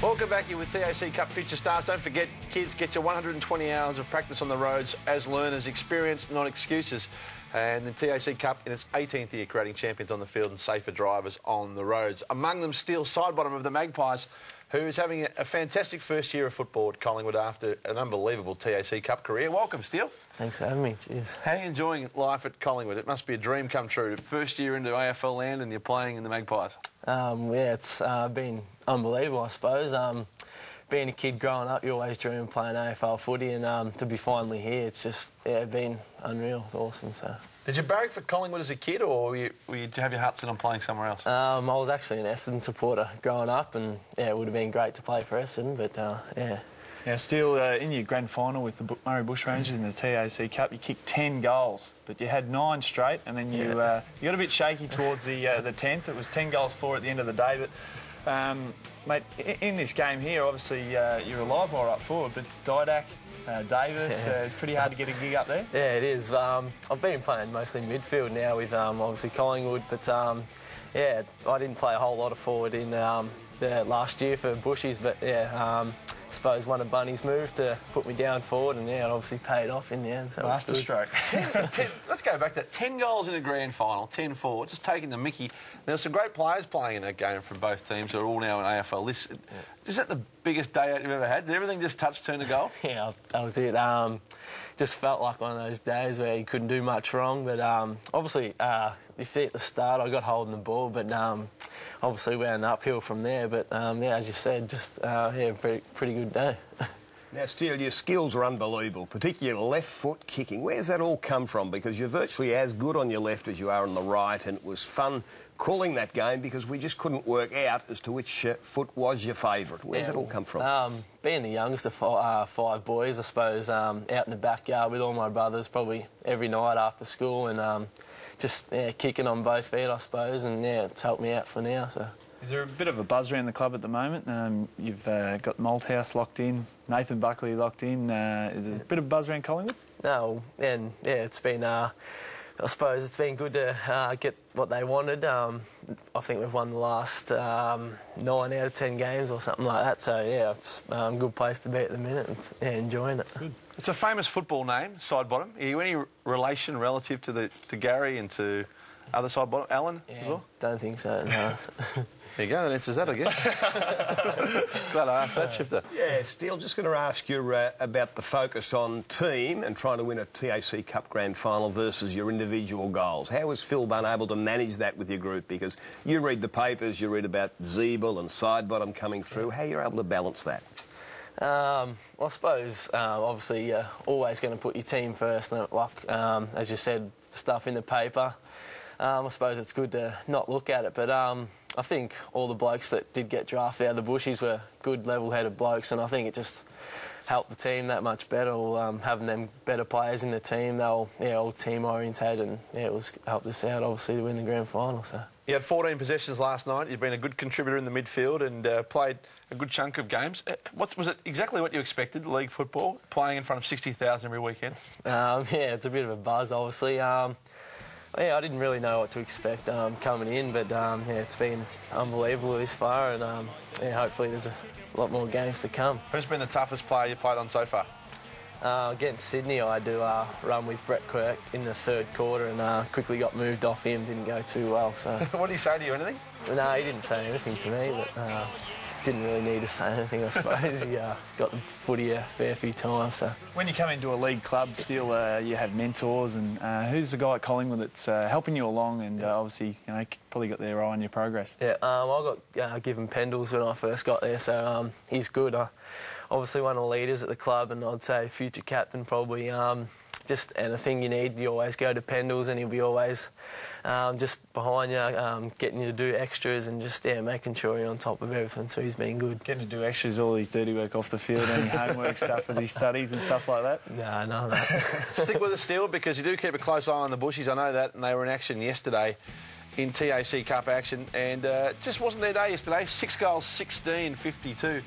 Welcome back here with TAC Cup Future Stars. Don't forget, kids, get your 120 hours of practice on the roads as learners. Experience, not excuses. And the TAC Cup in its 18th year, creating champions on the field and safer drivers on the roads. Among them, Steele Sidebottom of the Magpies, who is having a fantastic first year of football at Collingwood after an unbelievable TAC Cup career. Welcome, Steele. Thanks for having me. Cheers. How are you enjoying life at Collingwood? It must be a dream come true. First year into AFL land and you're playing in the Magpies. Yeah, it's been unbelievable, I suppose. Being a kid growing up, you always dream of playing AFL footy, and to be finally here, it's just been unreal. It's awesome. So. Did you barrack for Collingwood as a kid, or did you have your heart set on playing somewhere else? I was actually an Essendon supporter growing up, and it would have been great to play for Essendon, but yeah. Yeah, Steele, in your grand final with the Murray Bushrangers in the TAC Cup, you kicked 10 goals, but you had 9 straight, and then you got a bit shaky towards the 10th. It was 10 goals for at the end of the day, but mate, in this game here, obviously you're a live wire up forward, but Didak, Davis, it's pretty hard to get a gig up there. Yeah, it is. I've been playing mostly midfield now with obviously Collingwood, but yeah, I didn't play a whole lot of forward in the last year for Bushies, but yeah, I suppose one of Bunny's moved to put me down forward, and yeah, it obviously paid off in the end. So Master stroke. 10, let's go back to that. 10 goals in a grand final, 10 forward, just taking the mickey. There's some great players playing in that game from both teams who are all now in AFL. Is that the biggest day out you've ever had? Did everything just touch, turn to goal? Yeah, that was it. Just felt like one of those days where you couldn't do much wrong, but obviously, you see at the start I got holding the ball, but obviously went uphill from there. But yeah, as you said, just yeah, pretty good day. Now, Steele, your skills are unbelievable, particularly left foot kicking. Where's that all come from? Because you're virtually as good on your left as you are on the right, and it was fun calling that game because we just couldn't work out as to which foot was your favourite. Where's that all come from? Being the youngest of 5 boys, I suppose, out in the backyard with all my brothers probably every night after school, and just kicking on both feet, I suppose, and yeah, it's helped me out for now. So. Is there a bit of a buzz around the club at the moment? You've got Malthouse locked in, Nathan Buckley locked in. Is there a bit of buzz around Collingwood? No, and yeah, it's been, I suppose it's been good to get what they wanted. I think we've won the last 9 out of 10 games or something like that. So yeah, it's a good place to be at the minute. It's, yeah, enjoying it. Good. It's a famous football name, Sidebottom. Are you any relation relative to Gary and to other Sidebottom, Alan as well? Don't think so, no. There you go, that answers that, I guess. Glad I asked that, Shifter. Yeah, Steele, just going to ask you about the focus on team and trying to win a TAC Cup Grand Final versus your individual goals. How was Phil Bunn able to manage that with your group? Because you read the papers, you read about Zeeble and Sidebottom coming through. How are you able to balance that? Well, I suppose, obviously, you're always going to put your team first. Like, as you said, stuff in the paper. I suppose it's good to not look at it, but I think all the blokes that did get drafted out of the Bushies were good, level-headed blokes, and I think it just helped the team that much better. Having them better players in the team, they were all team-oriented, and yeah, it was helped us out, obviously, to win the grand final. So. You had 14 possessions last night. You've been a good contributor in the midfield and played a good chunk of games. Was it exactly what you expected, league football, playing in front of 60,000 every weekend? Yeah, it's a bit of a buzz, obviously. Yeah, I didn't really know what to expect coming in, but yeah, it's been unbelievable this far, and yeah, hopefully there's a lot more games to come. Who's been the toughest player you played on so far? Against Sydney, I do run with Brett Quirk in the 3rd quarter, and quickly got moved off him. Didn't go too well. So. What did he say to you? Anything? No, he didn't say anything to me, but didn't really need to say anything, I suppose. He got the footy a fair few times. So. When you come into a league club, Steele, you have mentors, and who's the guy at Collingwood that's helping you along, and obviously, you know, probably got their eye on your progress? Yeah, I got given Pendles when I first got there, so he's good. Obviously one of the leaders at the club, and I'd say future captain probably. Just anything you need, you always go to Pendles, and he'll be always just behind you, getting you to do extras, and just making sure you're on top of everything. So he's been good. Getting to do extras, all his dirty work off the field, any homework stuff with his studies and stuff like that. No. Stick with us, Steele, because you do keep a close eye on the Bushies. I know that, and they were in action yesterday in TAC Cup action, and just wasn't their day yesterday. 6 goals, 16-52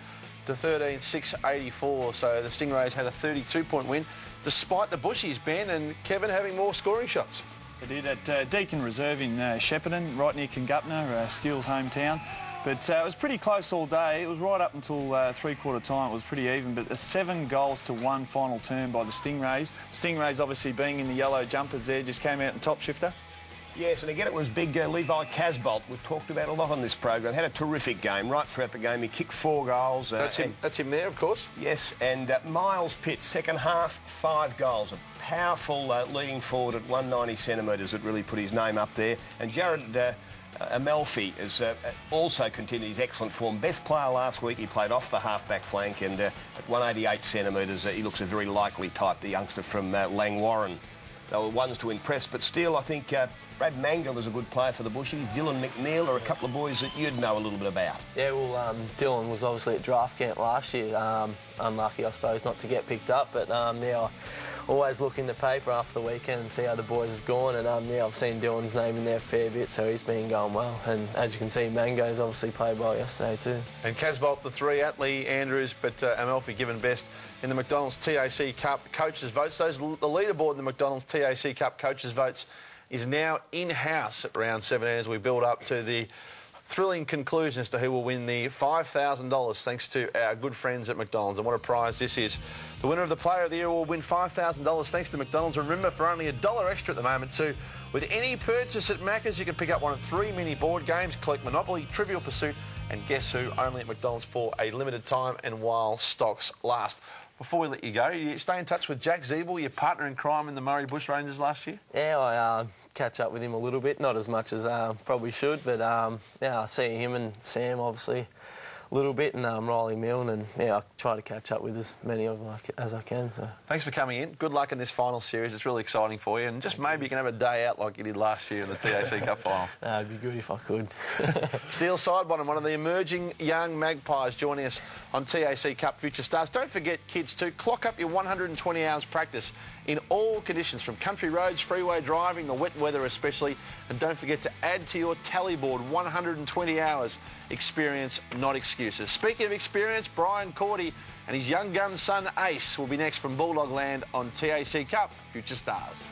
to 13-6-84. So the Stingrays had a 32-point win, despite the Bushies, Ben and Kevin, having more scoring shots. They did at Deakin Reserve in Shepparton, right near Kingupna, Steele's hometown. But it was pretty close all day. It was right up until three-quarter time. It was pretty even, but a 7 goals to 1 final turn by the Stingrays. Stingrays, obviously being in the yellow jumpers there, just came out in top shifter. Yes, and again it was big Levi Casbolt. We've talked about a lot on this program. Had a terrific game right throughout the game. He kicked 4 goals. That's him there, of course. Yes, and Miles Pitt, second half, 5 goals. A powerful leading forward at 190 centimetres that really put his name up there. And Jared Amelfi has also continued his excellent form. Best player last week. He played off the half-back flank, and at 188 centimetres, he looks a very likely type, the youngster from Langwarrin. They were ones to impress, but still, I think Brad Mangle is a good player for the Bushies. Dylan McNeil are a couple of boys that you'd know a little bit about. Yeah, well, Dylan was obviously at draft camp last year. Unlucky, I suppose, not to get picked up, but yeah, I always look in the paper after the weekend and see how the boys have gone, and yeah, I've seen Dylan's name in there a fair bit, so he's been going well. And as you can see, Mango's obviously played well yesterday too. And Casbolt, the 3, Atley, Andrews, but Amelfi given best in the McDonald's TAC Cup coaches votes. The leaderboard in the McDonald's TAC Cup coaches votes is now in-house at round 17 as we build up to the thrilling conclusion as to who will win the $5,000 thanks to our good friends at McDonald's. And what a prize this is. The winner of the Player of the Year will win $5,000 thanks to McDonald's. Remember, for only $1 extra at the moment too, with any purchase at Macca's, you can pick up one of 3 mini board games, collect Monopoly, Trivial Pursuit, and Guess Who, only at McDonald's for a limited time and while stocks last. Before we let you go, you stay in touch with Jack Zeeble, your partner in crime in the Murray Bushrangers last year? Yeah, I catch up with him a little bit, not as much as probably should, but yeah, I see him and Sam obviously a little bit, and Riley Milne, and yeah, I try to catch up with as many of them as I can. So. Thanks for coming in. Good luck in this final series. It's really exciting for you, and just maybe you can have a day out like you did last year in the TAC Cup finals. It'd be good if I could. Steele Sidebottom, one of the emerging young magpies, joining us on TAC Cup Future Stars. Don't forget, kids, to clock up your 120 hours practice in all conditions, from country roads, freeway driving, the wet weather especially, and don't forget to add to your tally board 120 hours experience, not excuses. Speaking of experience, Brian Cordy and his young gun son Ace will be next from Bulldog Land on TAC Cup Future Stars.